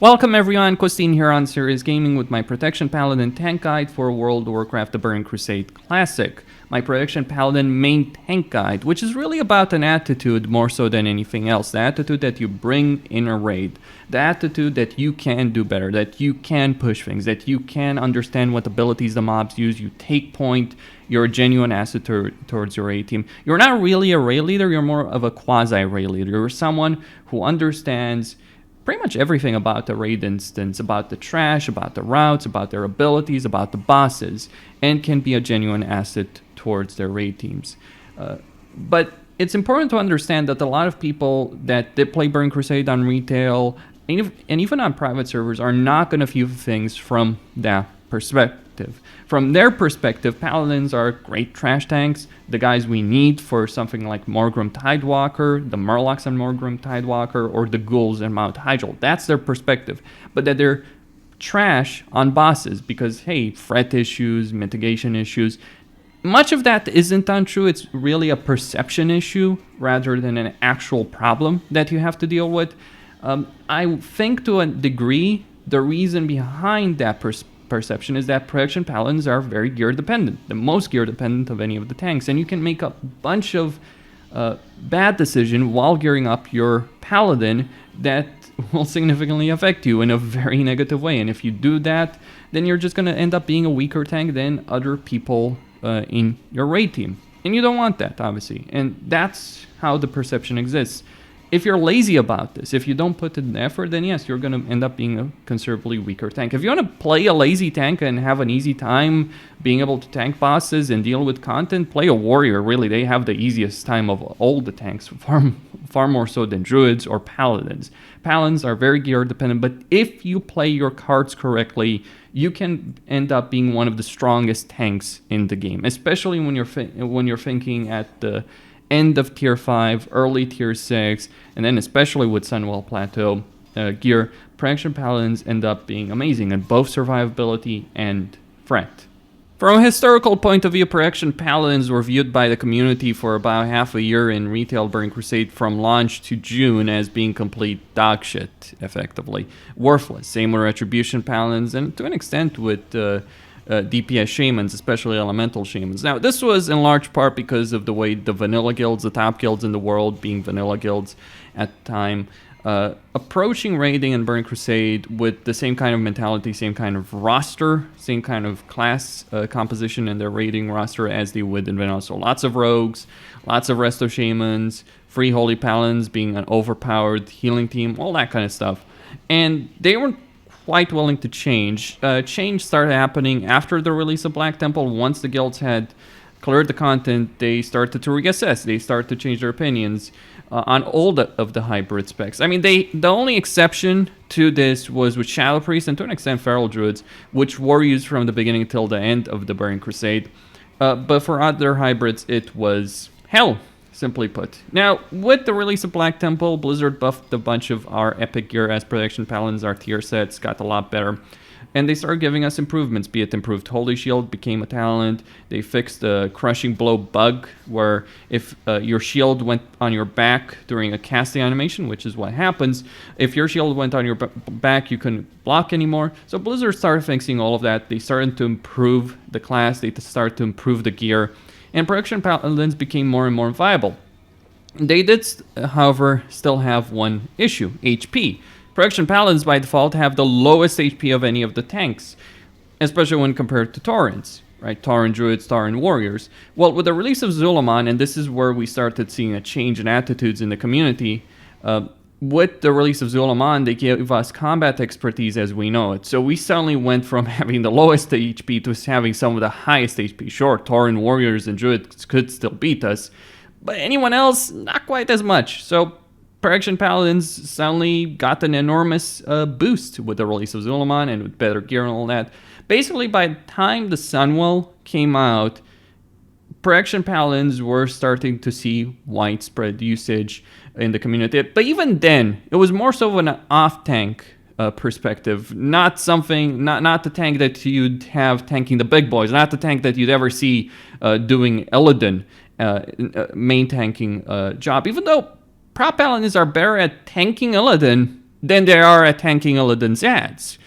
Welcome everyone, Costin here on Serious Gaming with my Protection Paladin tank guide for World Warcraft The Burning Crusade Classic. My Protection Paladin Maintank guide, which is really about an attitude more so than anything else. The attitude that you bring in a raid. The attitude that you can do better, that you can push things, that you can understand what abilities the mobs use, you take point, you're a genuine asset towards your raid team. You're not really a raid leader, you're more of a quasi-raid leader. You're someone who understands pretty much everything about the raid instance, about the trash, about the routes, about their abilities, about the bosses, and can be a genuine asset towards their raid teams. But it's important to understand that a lot of people that did play Burning Crusade on retail and even on private servers are not going to view things from that perspective. From their perspective, Paladins are great trash tanks, the guys we need for something like Morgrim Tidewalker, the Murlocs on Morgrim Tidewalker, or the Ghouls in Mount Hyjal. That's their perspective. But that they're trash on bosses because, hey, threat issues, mitigation issues. Much of that isn't untrue. It's really a perception issue rather than an actual problem that you have to deal with. I think to a degree, the reason behind that perception is that Protection Paladins are very gear dependent, the most gear dependent of any of the tanks, and you can make a bunch of bad decisions while gearing up your Paladin that will significantly affect you in a very negative way. And if you do that, then you're just going to end up being a weaker tank than other people in your raid team. And you don't want that, obviously. And that's how the perception exists. If you're lazy about this, if you don't put in the effort, then yes, you're going to end up being a considerably weaker tank. If you want to play a lazy tank and have an easy time being able to tank bosses and deal with content, play a warrior. Really, they have the easiest time of all the tanks, far more so than druids or paladins. Paladins are very gear dependent, but if you play your cards correctly, you can end up being one of the strongest tanks in the game, especially when you're thinking at the end of tier 5, early tier 6, and then especially with Sunwell Plateau gear, Protection Paladins end up being amazing in both survivability and threat. From a historical point of view, Protection Paladins were viewed by the community for about half a year in retail Burning Crusade from launch to June as being complete dog shit, effectively. Worthless. Same with Retribution Paladins, and to an extent with DPS Shamans, especially Elemental Shamans. Now, this was in large part because of the way the vanilla guilds, the top guilds in the world being vanilla guilds at the time, approaching raiding and Burning Crusade with the same kind of mentality, same kind of roster, same kind of class composition in their raiding roster as they would in vanilla. So lots of rogues, lots of Resto Shamans, free Holy Paladins being an overpowered healing team, all that kind of stuff. And they weren't quite willing to change. Change started happening after the release of Black Temple. Once the guilds had cleared the content, they started to reassess. They started to change their opinions on all of the hybrid specs. I mean, the only exception to this was with Shadow Priests and to an extent Feral Druids, which were used from the beginning until the end of the Burning Crusade. But for other hybrids, it was hell, simply put. Now, with the release of Black Temple, Blizzard buffed a bunch of our epic gear as Protection Paladins. Our tier sets got a lot better. And they started giving us improvements, be it improved Holy Shield became a talent. They fixed the Crushing Blow bug, where if your shield went on your back during a casting animation, which is what happens, if your shield went on your back, you couldn't block anymore. So Blizzard started fixing all of that. They started to improve the class. They started to improve the gear. And Protection Paladins became more and more viable. They did, however, still have one issue, HP. Protection Paladins, by default, have the lowest HP of any of the tanks, especially when compared to Taurens, right? Tauren Druids, Tauren Warriors. Well, with the release of Zul'Aman, and this is where we started seeing a change in attitudes in the community, with the release of Zul'Aman, they gave us combat expertise as we know it. So we suddenly went from having the lowest HP to having some of the highest HP. Sure, Tauren Warriors and Druids could still beat us, but anyone else, not quite as much. So Protection Paladins suddenly got an enormous boost with the release of Zul'Aman and with better gear and all that. Basically, by the time the Sunwell came out, Protection Paladins were starting to see widespread usage in the community. But even then, it was more so of an off-tank perspective, not the tank that you'd have tanking the big boys, not the tank that you'd ever see doing Illidan main tanking job. Even though Prop Paladins are better at tanking Illidan than they are at tanking Illidan's ads.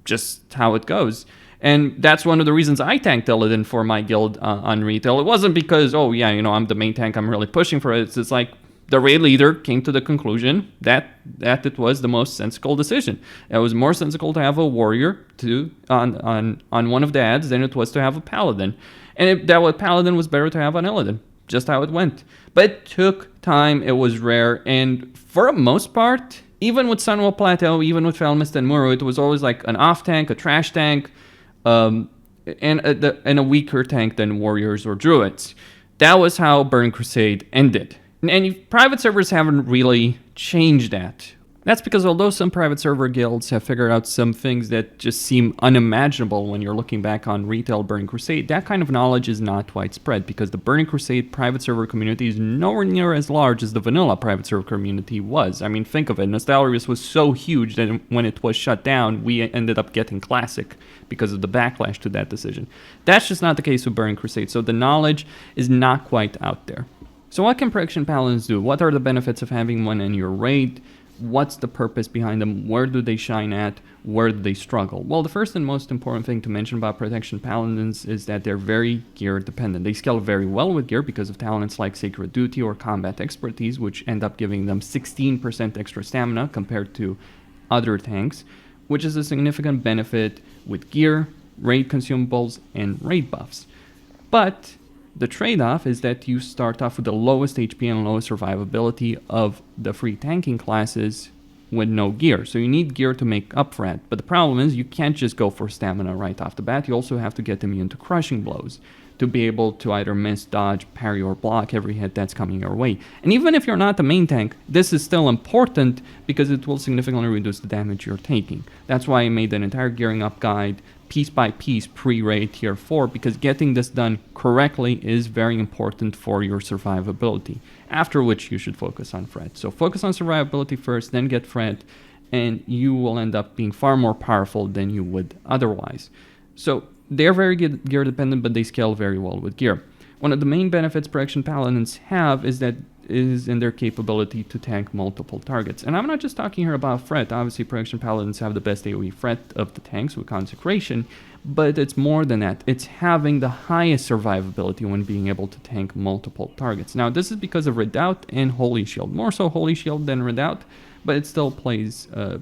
Just how it goes. And that's one of the reasons I tanked Illidan for my guild on retail. It wasn't because, oh yeah, I'm the main tank, I'm really pushing for it. It's like the raid leader came to the conclusion that it was the most sensible decision. It was more sensible to have a warrior on one of the ads than it was to have a paladin. And that paladin was better to have on Illidan. Just how it went. But it took time, it was rare, and for the most part, even with Sunwell Plateau, even with Felmist and Muru, it was always like an off tank, a trash tank, and a weaker tank than warriors or druids. That was how Burning Crusade ended. And private servers haven't really changed that. That's because although some private server guilds have figured out some things that just seem unimaginable when you're looking back on retail Burning Crusade, that kind of knowledge is not widespread because the Burning Crusade private server community is nowhere near as large as the vanilla private server community was. I mean, think of it. Nostalrius was so huge that when it was shut down, we ended up getting Classic because of the backlash to that decision. That's just not the case with Burning Crusade, so the knowledge is not quite out there. So what can Prediction Paladins do? What are the benefits of having one in your raid? What's the purpose behind them? Where do they shine at? Where do they struggle? Well, the first and most important thing to mention about Protection Paladins is that they're very gear dependent. They scale very well with gear because of talents like Sacred Duty or Combat Expertise, which end up giving them 16% extra stamina compared to other tanks, which is a significant benefit with gear, raid consumables, and raid buffs. But the trade-off is that you start off with the lowest HP and lowest survivability of the free tanking classes with no gear. So you need gear to make up for it. But the problem is you can't just go for stamina right off the bat. You also have to get immune to crushing blows to be able to either miss, dodge, parry, or block every hit that's coming your way. And even if you're not the main tank, this is still important because it will significantly reduce the damage you're taking. That's why I made an entire gearing up guide piece by piece pre-raid tier 4 because getting this done correctly is very important for your survivability, after which you should focus on Fret. So focus on survivability first, then get Fret, and you will end up being far more powerful than you would otherwise. So they're very gear dependent, but they scale very well with gear. One of the main benefits Protection Paladins have is in their capability to tank multiple targets. And I'm not just talking here about Fret. Obviously, Protection Paladins have the best AoE Fret of the tanks with Consecration, but it's more than that. It's having the highest survivability when being able to tank multiple targets. Now, this is because of Redoubt and Holy Shield. More so Holy Shield than Redoubt, but it still plays a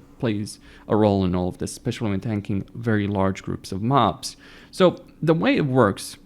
role in all of this, especially when tanking very large groups of mobs. So the way it works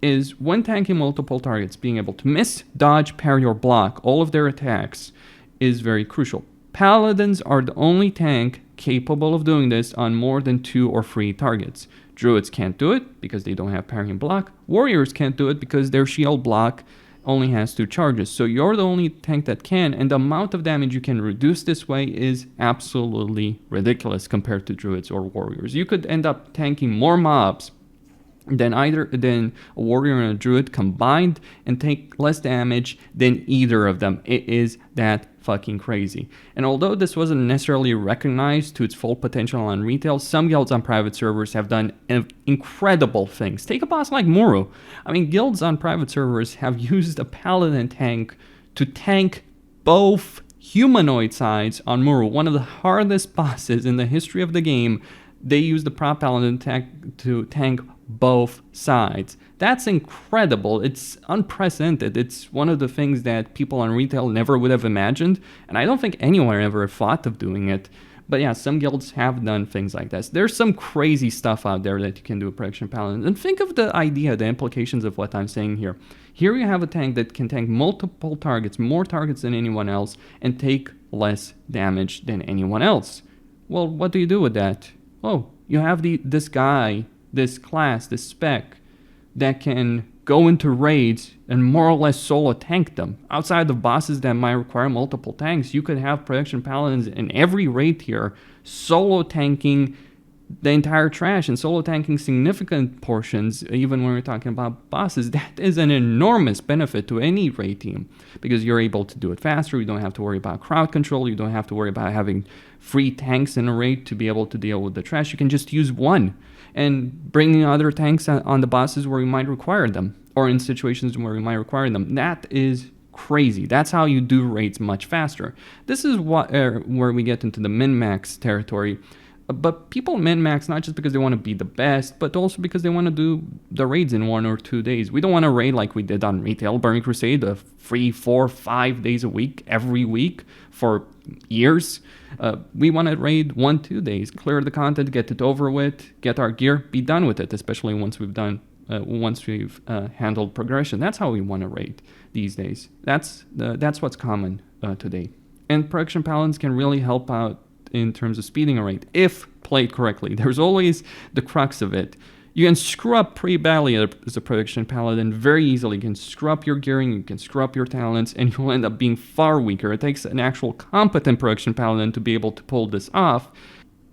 is when tanking multiple targets, being able to miss, dodge, parry, or block all of their attacks is very crucial. Paladins are the only tank capable of doing this on more than 2 or 3 targets. Druids can't do it because they don't have parry and block. Warriors can't do it because their shield block only has 2 charges. So you're the only tank that can, and the amount of damage you can reduce this way is absolutely ridiculous compared to druids or warriors. You could end up tanking more mobs than a warrior and a druid combined and take less damage than either of them. It is that fucking crazy. And although this wasn't necessarily recognized to its full potential on retail, some guilds on private servers have done incredible things. Take a boss like Muru. I mean, guilds on private servers have used a paladin tank to tank both humanoid sides on Muru, one of the hardest bosses in the history of the game. They used the prop paladin tank to tank both sides. That's incredible. It's unprecedented. It's one of the things that people on retail never would have imagined, and I don't think anyone ever thought of doing it. But yeah, some guilds have done things like this. There's some crazy stuff out there that you can do with Protection Paladins. And think of the idea, the implications of what I'm saying here. Here you have a tank that can tank multiple targets, more targets than anyone else, and take less damage than anyone else. Well, what do you do with that? Oh, you have this guy, this class, this spec, that can go into raids and more or less solo tank them. Outside of bosses that might require multiple tanks, you could have Protection Paladins in every raid tier solo tanking the entire trash and solo tanking significant portions, even when we're talking about bosses. That is an enormous benefit to any raid team because you're able to do it faster. You don't have to worry about crowd control. You don't have to worry about having free tanks in a raid to be able to deal with the trash. You can just use one and bringing other tanks on the bosses where you might require them or in situations where you might require them. That is crazy. That's how you do raids much faster. This is where we get into the min-max territory. But people min-max not just because they want to be the best, but also because they want to do the raids in 1 or 2 days. We don't want to raid like we did on retail Burning Crusade, 3, 4, 5 days a week, every week for years. We want to raid 1, 2 days, clear the content, get it over with, get our gear, be done with it, especially once we've handled progression. That's how we want to raid these days. That's what's common today. And Production Paladins can really help out in terms of speeding a raid, if played correctly. There's always the crux of it. You can screw up pretty badly as a Production Paladin very easily. You can screw up your gearing, you can screw up your talents, and you'll end up being far weaker. It takes an actual competent Production Paladin to be able to pull this off.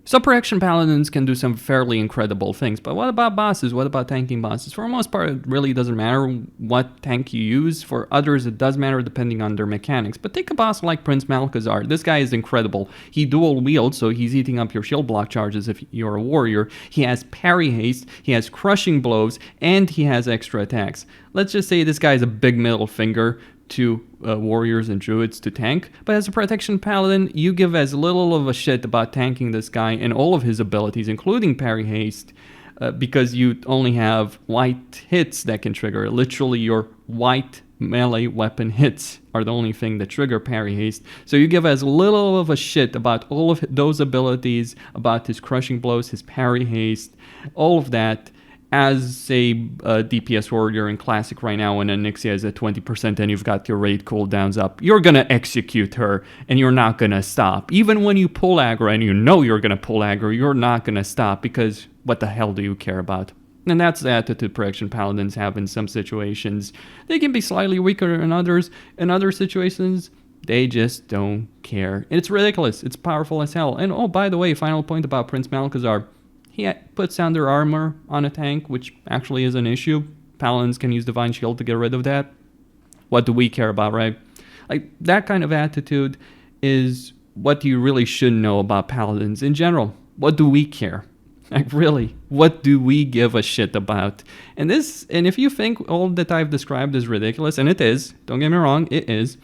So Production Paladins can do some fairly incredible things, but what about bosses? What about tanking bosses? For the most part, it really doesn't matter what tank you use. For others, it does matter depending on their mechanics. But take a boss like Prince Malchezaar. This guy is incredible. He dual wields, so he's eating up your shield block charges if you're a warrior. He has parry haste, he has crushing blows, and he has extra attacks. Let's just say this guy is a big middle finger to warriors and druids to tank, but as a Protection Paladin, you give as little of a shit about tanking this guy and all of his abilities, including parry haste, because you only have white hits that can trigger. Literally, your white melee weapon hits are the only thing that trigger parry haste. So you give as little of a shit about all of those abilities, about his crushing blows, his parry haste, all of that. As a DPS warrior in Classic right now, when Anixia is at 20% and you've got your raid cooldowns up, you're going to execute her and you're not going to stop. Even when you pull aggro and you know you're going to pull aggro, you're not going to stop because what the hell do you care about? And that's the attitude Production Paladins have in some situations. They can be slightly weaker than others. In other situations, they just don't care. And it's ridiculous. It's powerful as hell. And oh, by the way, final point about Prince Malchezaar. He puts under armor on a tank, which actually is an issue. Paladins can use Divine Shield to get rid of that. What do we care about, right? Like, that kind of attitude is what you really should know about Paladins in general. What do we care? Like, really, what do we give a shit about? And if you think all that I've described is ridiculous, and it is, don't get me wrong, it is.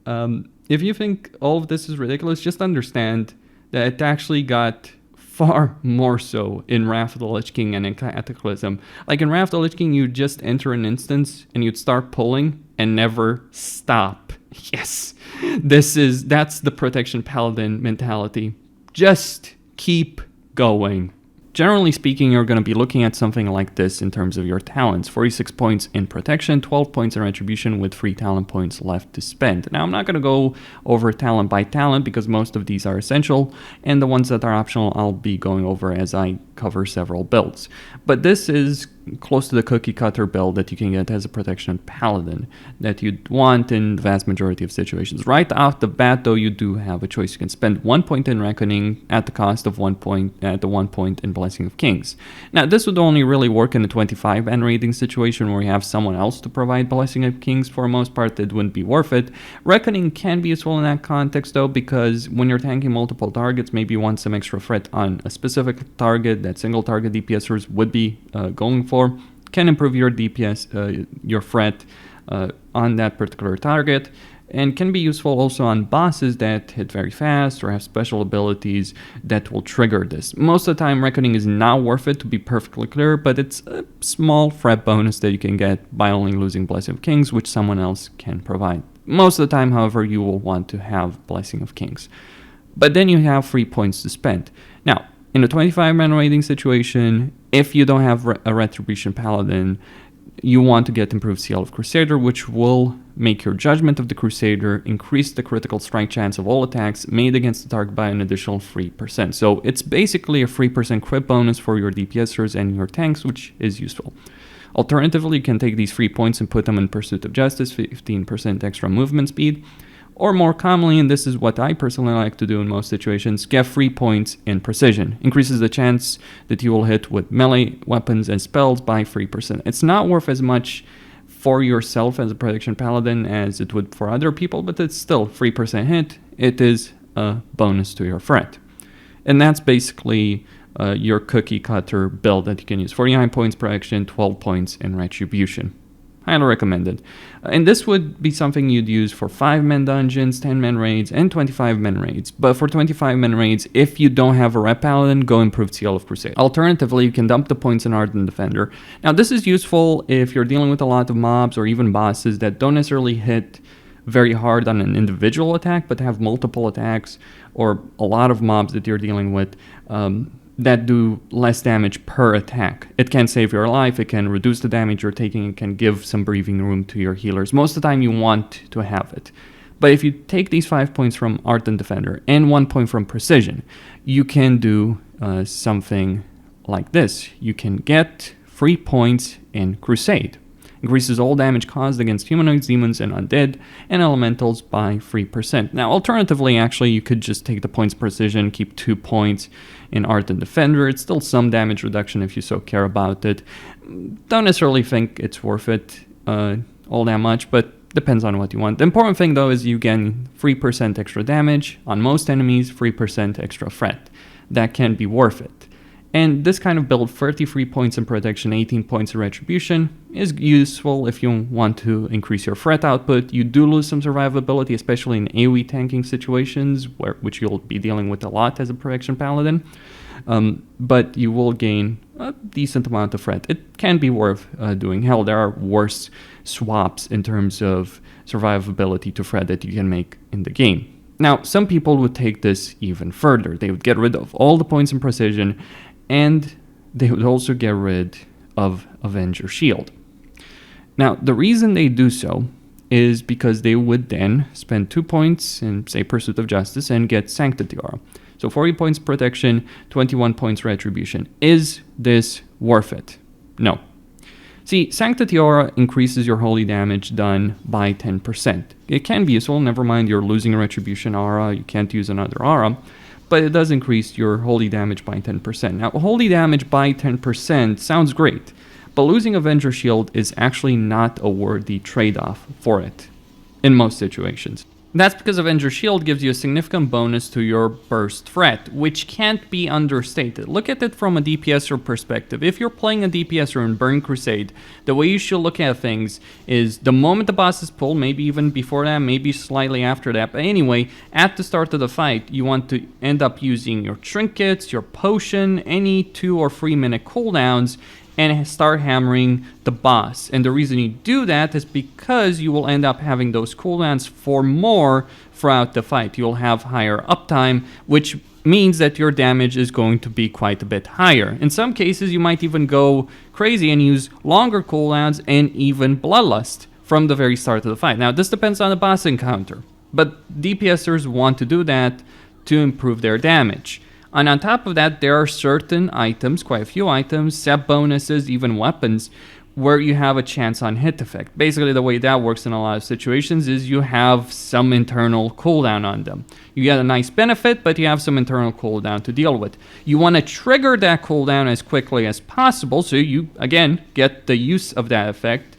If you think all of this is ridiculous, just understand that it actually got far more so in Wrath of the Lich King and in Cataclysm. Like in Wrath of the Lich King, you'd just enter an instance and you'd start pulling and never stop. Yes, that's the Protection Paladin mentality. Just keep going. Generally speaking, you're going to be looking at something like this in terms of your talents. 46 points in protection, 12 points in retribution with 3 talent points left to spend. Now, I'm not going to go over talent by talent because most of these are essential, and the ones that are optional I'll be going over as I cover several builds. But this is close to the cookie cutter build that you can get as a Protection Paladin that you'd want in the vast majority of situations. Right off the bat, though, you do have a choice. You can spend 1 point in Reckoning at the cost of 1 point at the 1 point in Blessing of Kings. Now, this would only really work in a 25-man raiding situation where you have someone else to provide Blessing of Kings. For the most part, it wouldn't be worth it. Reckoning can be useful in that context, though, because when you're tanking multiple targets, maybe you want some extra threat on a specific target that single target DPSers would be going for. Can improve your DPS, your threat on that particular target, and can be useful also on bosses that hit very fast or have special abilities that will trigger this. Most of the time, Reckoning is not worth it, to be perfectly clear, but it's a small threat bonus that you can get by only losing Blessing of Kings, which someone else can provide. Most of the time, however, you will want to have Blessing of Kings. But then you have 3 points to spend. Now, in a 25-man raiding situation, if you don't have a Retribution Paladin, you want to get Improved Seal of Crusader, which will make your Judgment of the Crusader increase the critical strike chance of all attacks made against the target by an additional 3%. So it's basically a 3% crit bonus for your DPSers and your tanks, which is useful. Alternatively, you can take these 3 points and put them in Pursuit of Justice, 15% extra movement speed. Or more commonly, and this is what I personally like to do in most situations, get 3 points in Precision. Increases the chance that you will hit with melee weapons and spells by 3%. It's not worth as much for yourself as a Protection Paladin as it would for other people, but it's still 3% hit. It is a bonus to your threat. And that's basically your cookie cutter build that you can use. 49 points per action, 12 points in retribution. Highly recommended. And this would be something you'd use for 5-man dungeons, 10-man raids, and 25-man raids. But for 25-man raids, if you don't have a rep paladin, go improve Seal of Crusade. Alternatively, you can dump the points in Ardent Defender. Now, this is useful if you're dealing with a lot of mobs or even bosses that don't necessarily hit very hard on an individual attack, but have multiple attacks or a lot of mobs that you're dealing with that do less damage per attack. It can save your life, it can reduce the damage you're taking, it can give some breathing room to your healers. Most of the time you want to have it. But if you take these 5 points from Ardent Defender and 1 point from Precision, you can do something like this. You can get 3 points in Crusade. Increases all damage caused against humanoids, demons, and undead, and elementals by 3%. Now, alternatively, actually, you could just take the points Precision, keep 2 points in Ardent Defender. It's still some damage reduction if you so care about it. Don't necessarily think it's worth it all that much, but depends on what you want. The important thing, though, is you gain 3% extra damage on most enemies, 3% extra threat. That can be worth it. And this kind of build, 33 points in protection, 18 points in retribution, is useful if you want to increase your threat output. You do lose some survivability, especially in AoE tanking situations, which you'll be dealing with a lot as a protection paladin. But you will gain a decent amount of threat. It can be worth doing. Hell, there are worse swaps in terms of survivability to threat that you can make in the game. Now, some people would take this even further. They would get rid of all the points in precision, and they would also get rid of Avenger Shield. Now, the reason they do so is because they would then spend 2 points in, say, Pursuit of Justice and get Sanctity Aura. So 40 points protection, 21 points retribution. Is this worth it? No. See, Sanctity Aura increases your holy damage done by 10%. It can be useful, never mind you're losing a retribution aura, you can't use another aura, but it does increase your holy damage by 10%. Now, holy damage by 10% sounds great, but losing Avenger Shield is actually not a worthy trade-off for it, in most situations. That's because Avenger Shield gives you a significant bonus to your burst threat, which can't be understated. Look at it from a DPSer perspective. If you're playing a DPSer in Burning Crusade, the way you should look at things is the moment the boss is pulled, maybe even before that, maybe slightly after that, but anyway, at the start of the fight, you want to end up using your trinkets, your potion, any 2 or 3 minute cooldowns, and start hammering the boss. And the reason you do that is because you will end up having those cooldowns for more throughout the fight. You'll have higher uptime, which means that your damage is going to be quite a bit higher. In some cases, you might even go crazy and use longer cooldowns and even Bloodlust from the very start of the fight. Now, this depends on the boss encounter, but DPSers want to do that to improve their damage. And on top of that, there are certain items, quite a few items, set bonuses, even weapons, where you have a chance on hit effect. Basically, the way that works in a lot of situations is you have some internal cooldown on them. You get a nice benefit, but you have some internal cooldown to deal with. You want to trigger that cooldown as quickly as possible, so you, again, get the use of that effect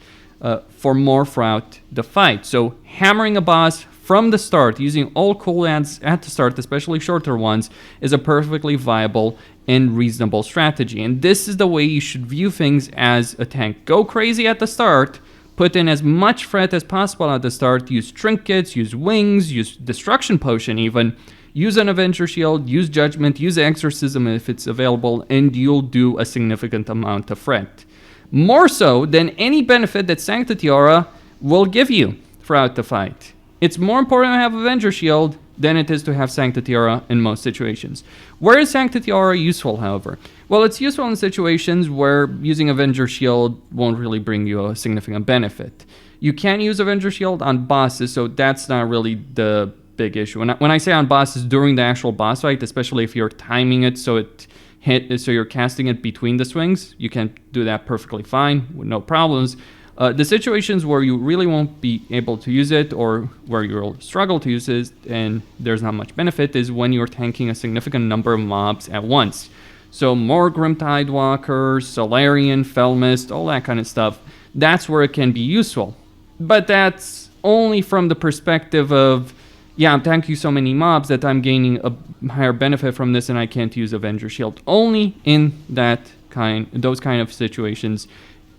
for more throughout the fight. So hammering a boss from the start, using all cooldowns at the start, especially shorter ones, is a perfectly viable and reasonable strategy. And this is the way you should view things as a tank. Go crazy at the start, put in as much threat as possible at the start, use trinkets, use wings, use destruction potion even, use an Avenger Shield, use Judgment, use Exorcism if it's available, and you'll do a significant amount of threat. More so than any benefit that Sanctity Aura will give you throughout the fight. It's more important to have Avenger Shield than it is to have Sanctity Aura in most situations. Where is Sanctity Aura useful, however? Well, it's useful in situations where using Avenger Shield won't really bring you a significant benefit. You can use Avenger Shield on bosses, so that's not really the big issue. When I say on bosses, during the actual boss fight, especially if you're timing it so you're casting it between the swings, you can do that perfectly fine with no problems. The situations where you really won't be able to use it or where you'll struggle to use it and there's not much benefit is when you're tanking a significant number of mobs at once. So more Grim Tidewalkers, Solarian, Felmist, all that kind of stuff. That's where it can be useful. But that's only from the perspective of, yeah, I'm tanking so many mobs that I'm gaining a higher benefit from this and I can't use Avenger Shield. Only in those kind of situations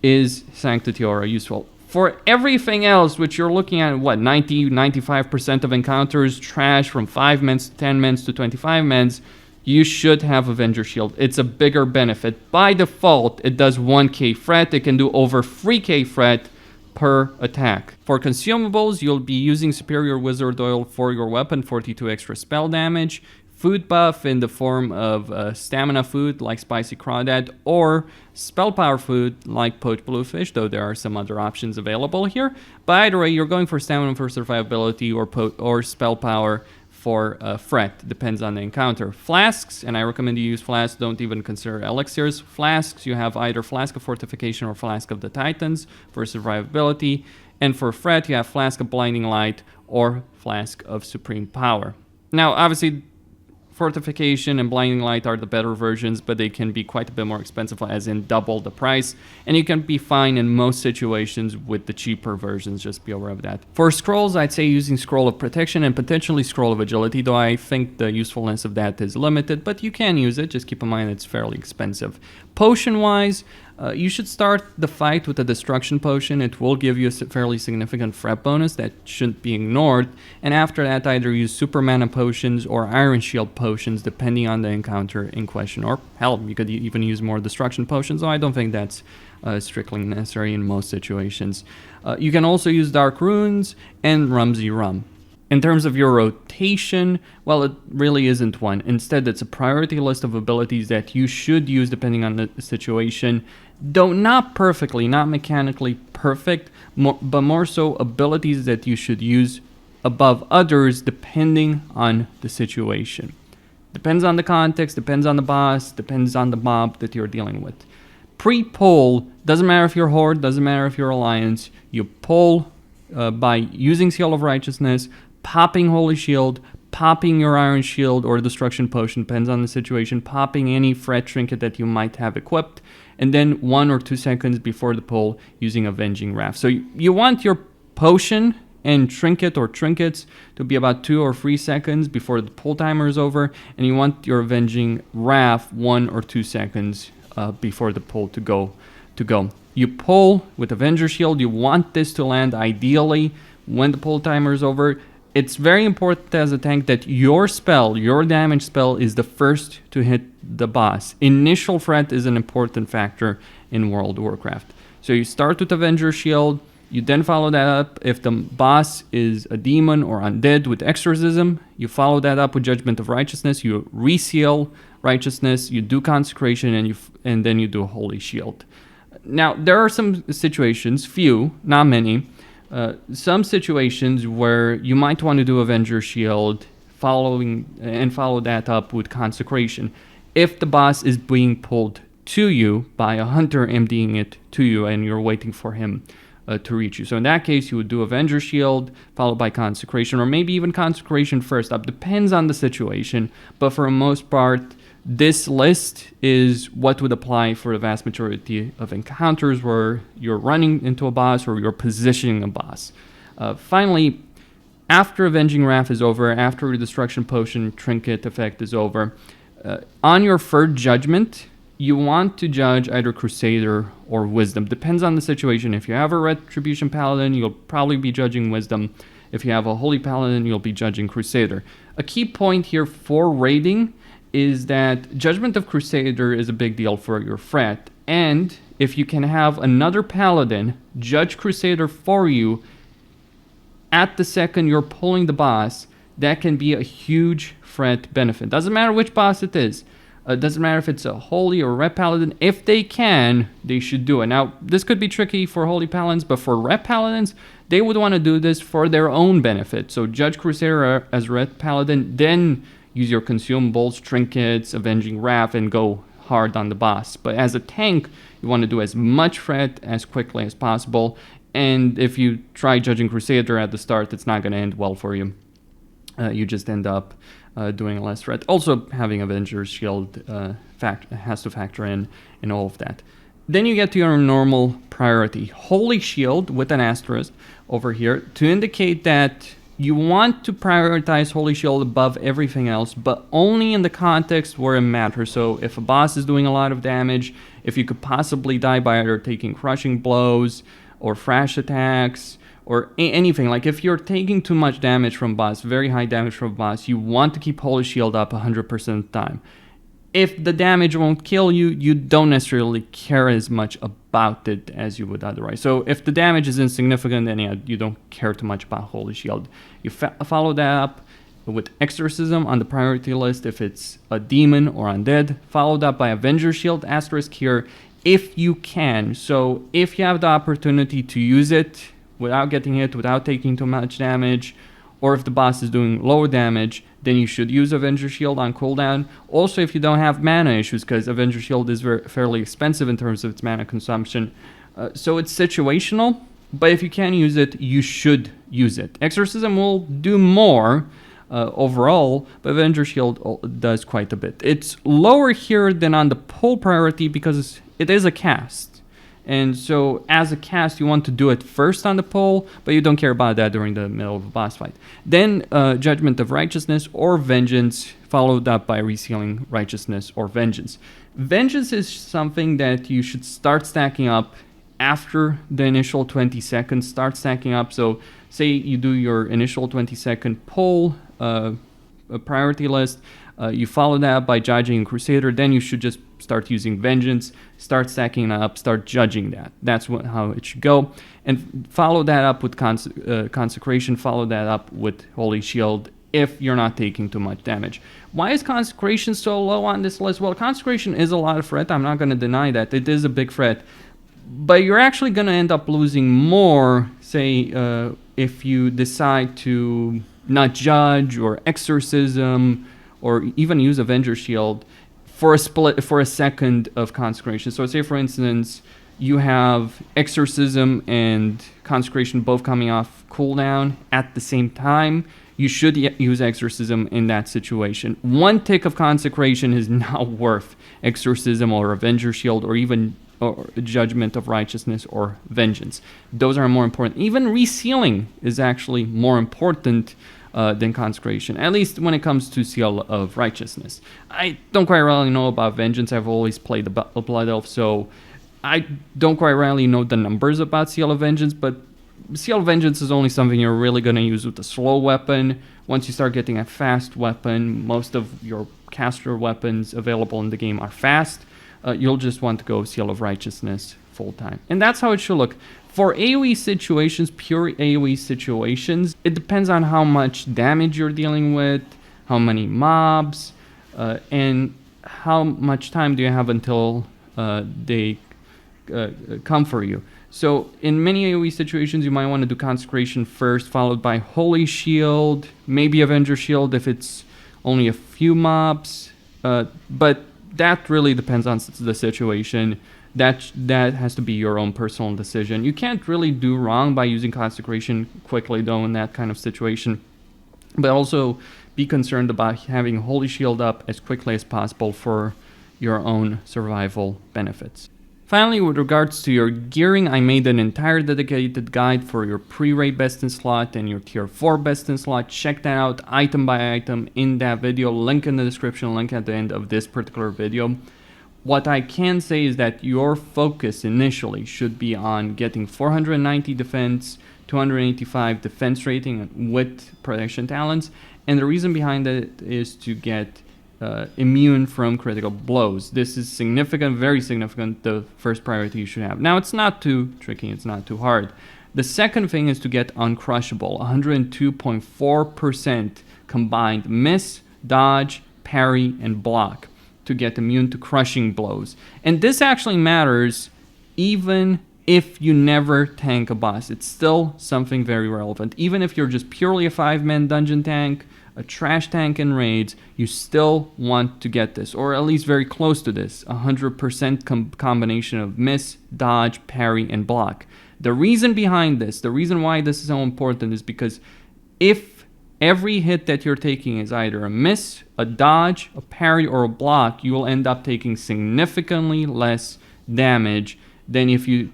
is Sanctity Aura useful. For everything else, which you're looking at, what, 95% of encounters, trash from 5 mins to 10 mins to 25 mins, you should have Avenger Shield. It's a bigger benefit. By default, it does 1k fret. It can do over 3k fret per attack. For consumables, you'll be using Superior Wizard Oil for your weapon, 42 extra spell damage. Food buff in the form of stamina food like Spicy Crawdad, or spell power food like Poached Bluefish, though there are some other options available here. But either way, you're going for stamina for survivability or spell power for fret, depends on the encounter. Flasks, and I recommend you use flasks, don't even consider elixirs. Flasks, you have either Flask of Fortification or Flask of the Titans for survivability. And for fret, you have Flask of Blinding Light or Flask of Supreme Power. Now, obviously, Fortification and Blinding Light are the better versions, but they can be quite a bit more expensive, as in double the price. And you can be fine in most situations with the cheaper versions, just be aware of that. For scrolls, I'd say using Scroll of Protection and potentially Scroll of Agility, though I think the usefulness of that is limited, but you can use it, just keep in mind it's fairly expensive. Potion-wise, you should start the fight with a Destruction Potion. It will give you a fairly significant fret bonus that shouldn't be ignored. And after that, either use Super Mana Potions or Iron Shield Potions, depending on the encounter in question. Or hell, you could even use more Destruction Potions, though I don't think that's strictly necessary in most situations. You can also use Dark Runes and Rumsey Rum. In terms of your rotation, well, it really isn't one. Instead, it's a priority list of abilities that you should use depending on the situation. Though not perfectly, not mechanically perfect, but more so abilities that you should use above others depending on the situation. Depends on the context, depends on the boss, depends on the mob that you're dealing with. Pre-pull, doesn't matter if you're Horde, doesn't matter if you're Alliance, you pull by using Seal of Righteousness, popping Holy Shield, popping your Iron Shield or Destruction Potion, depends on the situation, popping any fret trinket that you might have equipped, and then 1 or 2 seconds before the pull using Avenging Wrath. So you want your potion and trinket or trinkets to be about 2 or 3 seconds before the pull timer is over, and you want your Avenging Wrath 1 or 2 seconds before the pull to go. You pull with Avenger Shield. You want this to land ideally when the pull timer is over. It's very important as a tank that your spell, your damage spell, is the first to hit the boss. Initial threat is an important factor in World Warcraft. So you start with Avenger Shield, you then follow that up. If the boss is a demon or undead with Exorcism, you follow that up with Judgment of Righteousness, you reseal Righteousness, you do Consecration, and then you do Holy Shield. Now, there are some situations, few, not many, some situations where you might want to do Avenger Shield follow that up with Consecration. If the boss is being pulled to you by a hunter emptying it to you and you're waiting for him to reach you. So in that case, you would do Avenger Shield followed by Consecration, or maybe even Consecration first up. Depends on the situation, but for the most part, this list is what would apply for the vast majority of encounters where you're running into a boss or you're positioning a boss. Finally, after Avenging Wrath is over, after the Destruction Potion Trinket effect is over, on your third judgment, you want to judge either Crusader or Wisdom. Depends on the situation. If you have a Retribution Paladin, you'll probably be judging Wisdom. If you have a Holy Paladin, you'll be judging Crusader. A key point here for raiding is that Judgment of Crusader is a big deal for your threat, and if you can have another Paladin judge Crusader for you at the second you're pulling the boss, that can be a huge threat benefit. Doesn't matter which boss it is. Doesn't matter if it's a Holy or Ret Paladin. If they can, they should do it. Now, this could be tricky for Holy Paladins, but for Ret Paladins, they would want to do this for their own benefit. So judge Crusader as Ret Paladin, then use your consumables, trinkets, Avenging Wrath, and go hard on the boss. But as a tank, you want to do as much threat as quickly as possible. And if you try judging Crusader at the start, it's not going to end well for you. You just end up doing less threat. Also, having Avenger's Shield has to factor in all of that. Then you get to your normal priority. Holy Shield with an asterisk over here to indicate that you want to prioritize Holy Shield above everything else, but only in the context where it matters. So if a boss is doing a lot of damage, if you could possibly die by either taking crushing blows or thrash attacks, or anything. Like if you're taking too much damage from boss, very high damage from boss, you want to keep Holy Shield up 100% of the time. If the damage won't kill you, you don't necessarily care as much about it as you would otherwise. So if the damage is insignificant, then yeah, you don't care too much about Holy Shield. You follow that up with Exorcism on the priority list if it's a demon or undead, followed up by Avenger Shield, asterisk here, if you can. So if you have the opportunity to use it without getting hit, without taking too much damage, or if the boss is doing low damage, then you should use Avenger Shield on cooldown. Also, if you don't have mana issues, because Avenger Shield is fairly expensive in terms of its mana consumption. So it's situational, but if you can use it, you should use it. Exorcism will do more overall, but Avenger Shield does quite a bit. It's lower here than on the pull priority because it is a cast. And so as a cast, you want to do it first on the pull, but you don't care about that during the middle of a boss fight. Then Judgment of Righteousness or Vengeance, followed up by Resealing Righteousness or Vengeance. Vengeance is something that you should start stacking up after the initial 20 seconds. Start stacking up. So say you do your initial 20-second pull priority list. You follow that by Judging Crusader, then you should just start using Vengeance, start stacking up, start judging that. That's how it should go. And follow that up with Consecration, follow that up with Holy Shield if you're not taking too much damage. Why is Consecration so low on this list? Well, Consecration is a lot of threat. I'm not going to deny that. It is a big threat. But you're actually going to end up losing more, say, if you decide to not judge or Exorcism or even use Avenger Shield for a second of Consecration. So say, for instance, you have Exorcism and Consecration both coming off cooldown at the same time. You should use Exorcism in that situation. One tick of Consecration is not worth Exorcism or Avenger Shield or even Judgment of Righteousness or Vengeance. Those are more important. Even Resealing is actually more important than Consecration, at least when it comes to Seal of Righteousness. I don't quite really know about Vengeance. I've always played the Blood Elf, so I don't quite really know the numbers about Seal of Vengeance, but Seal of Vengeance is only something you're really going to use with a slow weapon. Once you start getting a fast weapon, most of your caster weapons available in the game are fast. You'll just want to go Seal of Righteousness full time. And that's how it should look. For AoE situations, pure AoE situations, it depends on how much damage you're dealing with, how many mobs, and how much time do you have until they come for you. So in many AoE situations, you might want to do Consecration first, followed by Holy Shield, maybe Avenger Shield if it's only a few mobs, but that really depends on the situation. That has to be your own personal decision. You can't really do wrong by using Consecration quickly, though, in that kind of situation. But also be concerned about having Holy Shield up as quickly as possible for your own survival benefits. Finally, with regards to your gearing, I made an entire dedicated guide for your pre-raid best in slot and your tier 4 best in slot. Check that out item by item in that video. Link in the description, link at the end of this particular video. What I can say is that your focus initially should be on getting 490 defense, 285 defense rating with protection talents, and the reason behind that is to get immune from critical blows. This is significant, very significant, the first priority you should have. Now, it's not too tricky, it's not too hard. The second thing is to get uncrushable, 102.4% combined miss, dodge, parry, and block to get immune to crushing blows. And this actually matters even if you never tank a boss. It's still something very relevant. Even if you're just purely a 5-man dungeon tank, a trash tank in raids, you still want to get this, or at least very close to this, 100% combination of miss, dodge, parry, and block. The reason behind this, the reason why this is so important is because if every hit that you're taking is either a miss, a dodge, a parry, or a block, you will end up taking significantly less damage than if you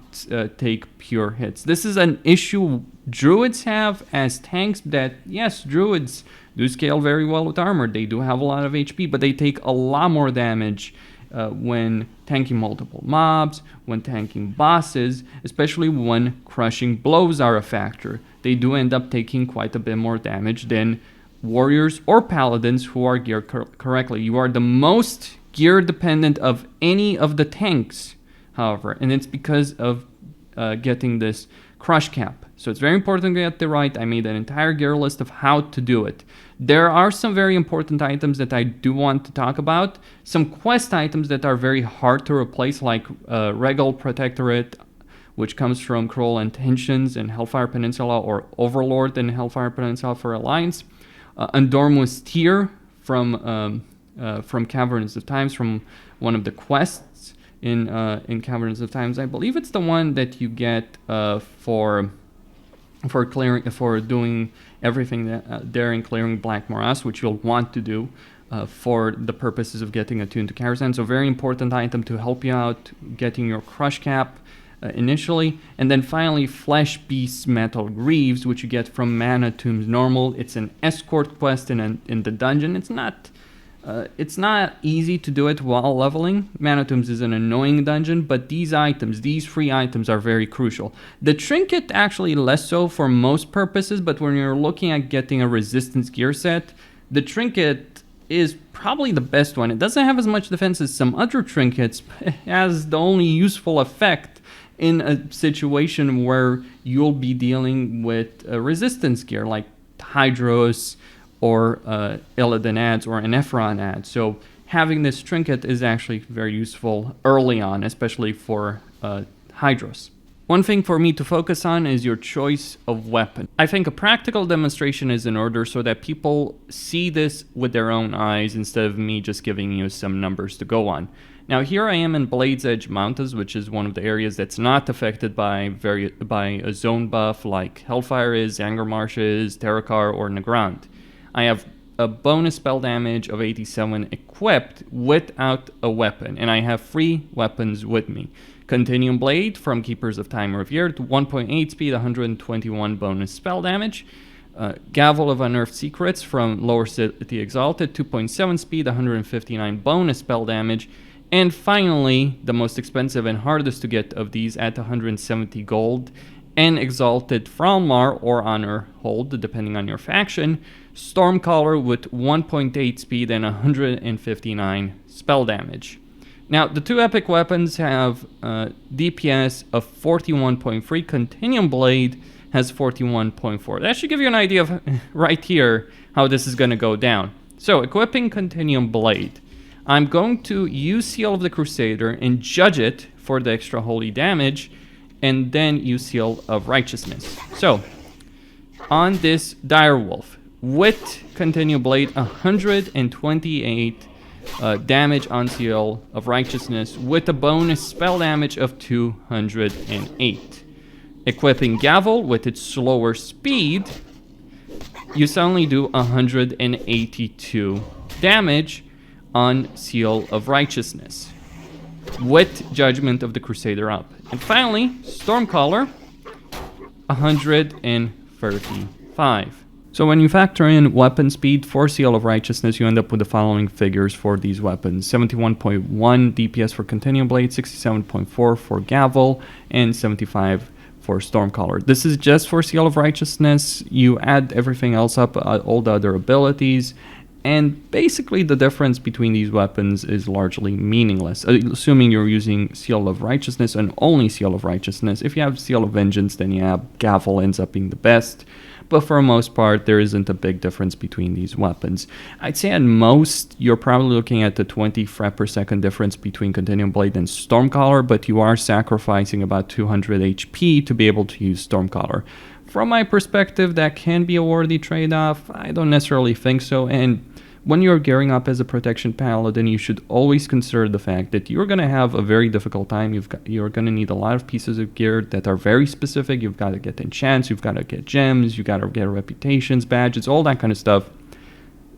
take pure hits. This is an issue druids have as tanks that, yes, druids do scale very well with armor. They do have a lot of HP, but they take a lot more damage when tanking multiple mobs, when tanking bosses, especially when crushing blows are a factor. They do end up taking quite a bit more damage than warriors or paladins who are geared correctly. You are the most gear dependent of any of the tanks, however, and it's because of getting this crush cap. So it's very important to get it right. I made an entire gear list of how to do it. There are some very important items that I do want to talk about. Some quest items that are very hard to replace, like Regal Protectorate, which comes from Cruel Intentions in Hellfire Peninsula, or Overlord in Hellfire Peninsula for Alliance. Undormus Tear from Caverns of Times, from one of the quests in Caverns of Times. I believe it's the one that you get for doing everything there and clearing Black Morass, which you'll want to do for the purposes of getting attuned to Karazhan. So very important item to help you out getting your crush cap initially. And then finally, Flesh Beast Metal Greaves, which you get from Mana Tombs Normal. It's an escort quest in the dungeon. It's not easy to do it while leveling. Mana Tombs is an annoying dungeon, but these three items are very crucial. The trinket actually less so for most purposes, but when you're looking at getting a resistance gear set, the trinket is probably the best one. It doesn't have as much defense as some other trinkets, but it has the only useful effect in a situation where you'll be dealing with resistance gear like Hydros or Illidan Adds or an Ephron Add. So having this trinket is actually very useful early on, especially for Hydros. One thing for me to focus on is your choice of weapon. I think a practical demonstration is in order so that people see this with their own eyes instead of me just giving you some numbers to go on. Now here I am in Blade's Edge Mountains, which is one of the areas that's not affected by a zone buff like Hellfire is, Angermarsh is, Terakar, or Nagrand. I have a bonus spell damage of 87 equipped without a weapon, and I have 3 weapons with me. Continuum Blade from Keepers of Time Revered, 1.8 speed, 121 bonus spell damage. Gavel of Unearthed Secrets from Lower City Exalted, 2.7 speed, 159 bonus spell damage. And finally, the most expensive and hardest to get of these at 170 gold, and Exalted Fralmar or Honor Hold, depending on your faction, Stormcaller with 1.8 speed and 159 spell damage. Now, the 2 epic weapons have DPS of 41.3. Continuum Blade has 41.4. That should give you an idea of right here how this is going to go down. So, equipping Continuum Blade. I'm going to use Seal of the Crusader and judge it for the extra holy damage, and then use Seal of Righteousness. So, on this Direwolf, with Continuum Blade, 128 damage on Seal of Righteousness, with a bonus spell damage of 208. Equipping Gavel with its slower speed, you suddenly do 182 damage on Seal of Righteousness, with Judgment of the Crusader up. And finally, Stormcaller, 135. So when you factor in weapon speed for Seal of Righteousness, you end up with the following figures for these weapons. 71.1 DPS for Continuum Blade, 67.4 for Gavel, and 75 for Stormcaller. This is just for Seal of Righteousness. You add everything else up, all the other abilities, and basically the difference between these weapons is largely meaningless, assuming you're using Seal of Righteousness and only Seal of Righteousness. If you have Seal of Vengeance, then yeah, Gavel ends up being the best. But for the most part, there isn't a big difference between these weapons. I'd say at most, you're probably looking at the 20 fret per second difference between Continuum Blade and Stormcaller, but you are sacrificing about 200 HP to be able to use Stormcaller. From my perspective, that can be a worthy trade-off. I don't necessarily think so, and when you're gearing up as a protection paladin, you should always consider the fact that you're going to have a very difficult time. You're going to need a lot of pieces of gear that are very specific. You've got to get enchants, you've got to get gems, you've got to get reputations, badges, all that kind of stuff.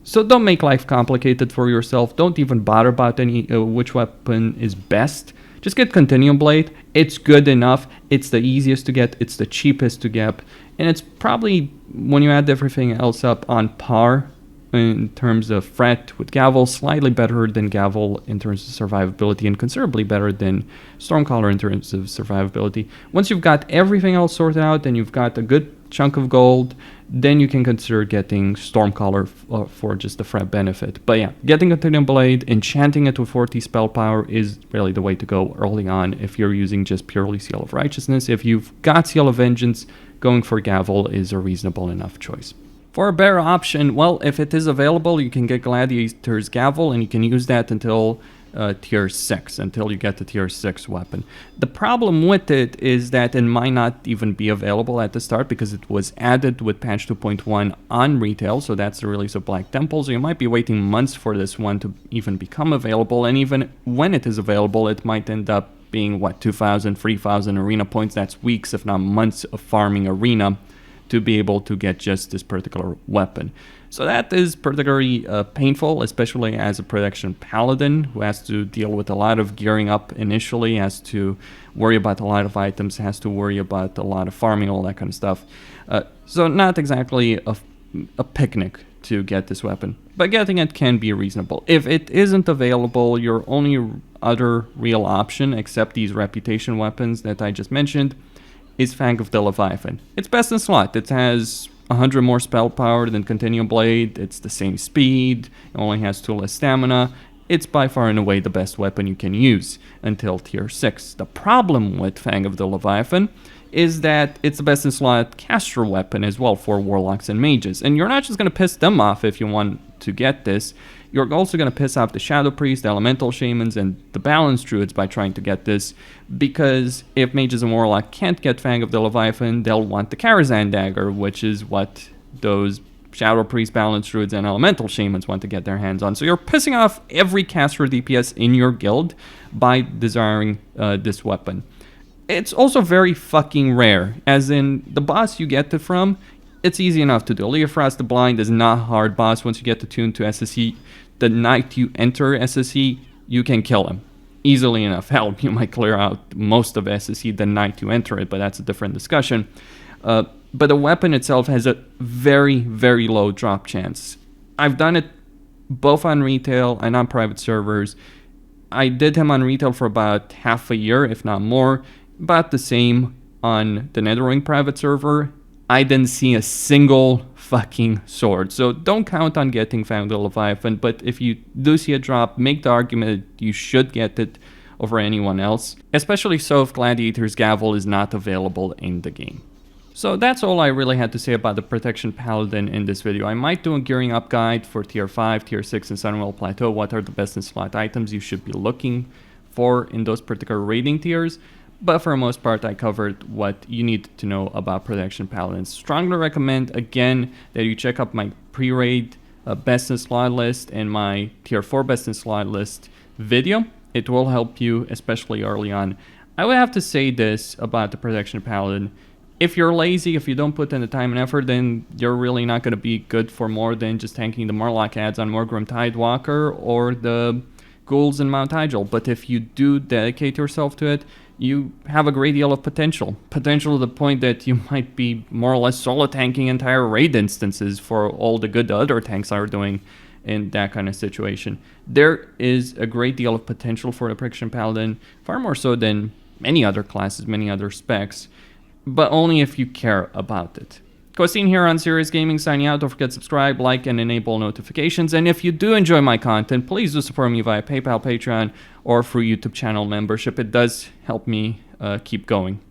So don't make life complicated for yourself. Don't even bother about which weapon is best. Just get Continuum Blade. It's good enough. It's the easiest to get. It's the cheapest to get. And it's probably, when you add everything else up, on par in terms of threat with Gavel, slightly better than Gavel in terms of survivability, and considerably better than Stormcaller in terms of survivability. Once you've got everything else sorted out and you've got a good chunk of gold, then you can consider getting Stormcaller for just the threat benefit. But yeah, getting a Titanium Blade, enchanting it with 40 spell power is really the way to go early on if you're using just purely Seal of Righteousness. If you've got Seal of Vengeance, going for Gavel is a reasonable enough choice. For a better option, well, if it is available, you can get Gladiator's Gavel, and you can use that until tier 6, until you get the tier 6 weapon. The problem with it is that it might not even be available at the start because it was added with patch 2.1 on retail, so that's the release of Black Temple, so you might be waiting months for this one to even become available, and even when it is available, it might end up being, 2,000, 3,000 arena points. That's weeks, if not months, of farming arena to be able to get just this particular weapon. So that is particularly painful, especially as a protection paladin who has to deal with a lot of gearing up initially, has to worry about a lot of items, has to worry about a lot of farming, all that kind of stuff. So not exactly a picnic to get this weapon, but getting it can be reasonable. If it isn't available, your only other real option, except these reputation weapons that I just mentioned, is Fang of the Leviathan. It's best in slot. It has 100 more spell power than Continuum Blade. It's the same speed. It only has 2 less stamina. It's by far and away the best weapon you can use until tier 6. The problem with Fang of the Leviathan is that it's the best in slot caster weapon as well for warlocks and mages. And you're not just going to piss them off if you want to get this. You're also going to piss off the Shadow Priests, the Elemental Shamans, and the Balance Druids by trying to get this, because if mages and warlock can't get Fang of the Leviathan, they'll want the Karazhan Dagger, which is what those Shadow Priests, Balance Druids, and Elemental Shamans want to get their hands on. So you're pissing off every caster DPS in your guild by desiring this weapon. It's also very fucking rare, as in the boss you get it from, it's easy enough to do. Leofrost the Blind is not a hard boss. Once you get attuned to SSE, the night you enter SSE, you can kill him easily enough. Hell, you might clear out most of SSE the night you enter it, but that's a different discussion. But the weapon itself has a very, very low drop chance. I've done it both on retail and on private servers. I did him on retail for about half a year, if not more, about the same on the Netherwing private server. I didn't see a single fucking sword. So don't count on getting Fang of the Leviathan, but if you do see a drop, make the argument that you should get it over anyone else, especially so if Gladiator's Gavel is not available in the game. So that's all I really had to say about the Protection Paladin in this video. I might do a gearing up guide for tier 5, tier 6, and Sunwell Plateau. What are the best in slot items you should be looking for in those particular rating tiers? But for the most part, I covered what you need to know about Protection Paladins. Strongly recommend, again, that you check out my pre-raid best in slot list and my tier 4 best in slot list video. It will help you, especially early on. I would have to say this about the Protection Paladin. If you're lazy, if you don't put in the time and effort, then you're really not going to be good for more than just tanking the Murloc ads on Morgrim Tidewalker or the Ghouls in Mount Hyjal. But if you do dedicate yourself to it, you have a great deal of potential. Potential to the point that you might be more or less solo tanking entire raid instances for all the good the other tanks are doing in that kind of situation. There is a great deal of potential for the Protection Paladin, far more so than many other classes, many other specs, but only if you care about it. Costin here on Serious Gaming, signing out. Don't forget to subscribe, like, and enable notifications. And if you do enjoy my content, please do support me via PayPal, Patreon, or through YouTube channel membership. It does help me keep going.